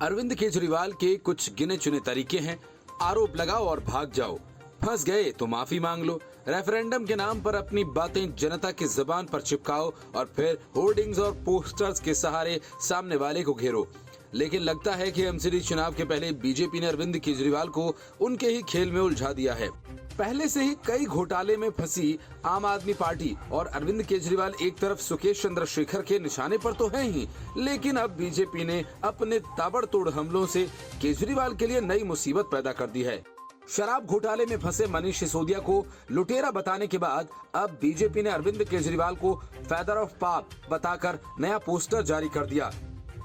अरविंद केजरीवाल के कुछ गिने चुने तरीके हैं। आरोप लगाओ और भाग जाओ, फंस गए तो माफी मांग लो, रेफरेंडम के नाम पर अपनी बातें जनता की जुबान पर चिपकाओ और फिर होर्डिंग्स और पोस्टर्स के सहारे सामने वाले को घेरो। लेकिन लगता है कि एमसीडी चुनाव के पहले बीजेपी ने अरविंद केजरीवाल को उनके ही खेल में उलझा दिया है। पहले से ही कई घोटाले में फंसी आम आदमी पार्टी और अरविंद केजरीवाल एक तरफ सुकेश चंद्रशेखर के निशाने पर तो हैं ही, लेकिन अब बीजेपी ने अपने ताबड़तोड़ हमलों से केजरीवाल के लिए नई मुसीबत पैदा कर दी है। शराब घोटाले में फंसे मनीष सिसोदिया को लुटेरा बताने के बाद अब बीजेपी ने अरविंद केजरीवाल को फादर ऑफ पाप बताकर नया पोस्टर जारी कर दिया।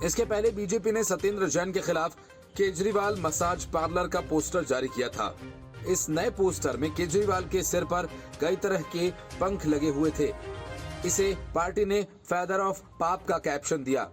इसके पहले बीजेपी ने सत्येंद्र जैन के खिलाफ केजरीवाल मसाज पार्लर का पोस्टर जारी किया था। इस नए पोस्टर में केजरीवाल के सिर पर कई तरह के पंख लगे हुए थे। इसे पार्टी ने फादर ऑफ पाप का कैप्शन दिया।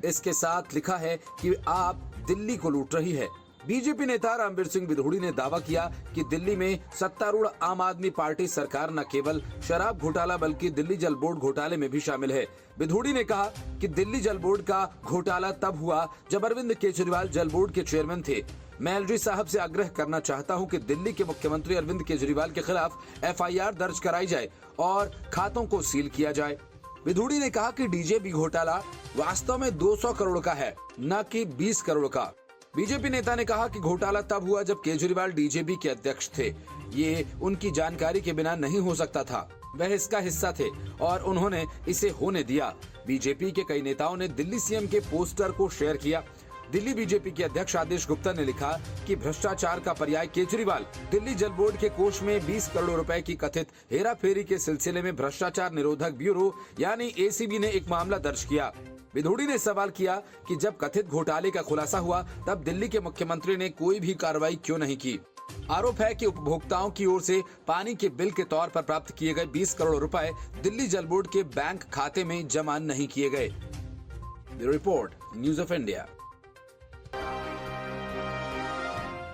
इसके साथ लिखा है कि आप दिल्ली को लूट रही है। बीजेपी नेता रणबीर सिंह बिधूड़ी ने दावा किया कि दिल्ली में सत्तारूढ़ आम आदमी पार्टी सरकार न केवल शराब घोटाला बल्कि दिल्ली जल बोर्ड घोटाले में भी शामिल है। बिधूड़ी ने कहा कि दिल्ली जल बोर्ड का घोटाला तब हुआ जब अरविंद केजरीवाल जल बोर्ड के चेयरमैन थे। मैं एलजी साहब से आग्रह करना चाहता हूं कि दिल्ली के मुख्यमंत्री अरविंद केजरीवाल के खिलाफ एफआईआर दर्ज कराई जाए और खातों को सील किया जाए। बिधूड़ी ने कहा कि डीजेबी घोटाला वास्तव में 200 करोड़ का है, न कि 20 करोड़ का। बीजेपी नेता ने कहा कि घोटाला तब हुआ जब केजरीवाल डीजेबी के अध्यक्ष थे। ये उनकी जानकारी के बिना नहीं हो सकता था। वह इसका हिस्सा थे और उन्होंने इसे होने दिया। बीजेपी के कई नेताओं ने दिल्ली सीएम के पोस्टर को शेयर किया। दिल्ली बीजेपी के अध्यक्ष आदेश गुप्ता ने लिखा कि भ्रष्टाचार का पर्याय केजरीवाल। दिल्ली जल बोर्ड के कोष में 20 करोड़ रुपए की कथित हेराफेरी के सिलसिले में भ्रष्टाचार निरोधक ब्यूरो यानी एसीबी ने एक मामला दर्ज किया। बिधूड़ी ने सवाल किया कि जब कथित घोटाले का खुलासा हुआ तब दिल्ली के मुख्यमंत्री ने कोई भी कार्रवाई क्यों नहीं की। आरोप है कि उपभोक्ताओं की ओर से पानी के बिल के तौर पर प्राप्त किए गए 20 करोड़ रुपए दिल्ली जल बोर्ड के बैंक खाते में जमा नहीं किए गए। Bureau report, news of India.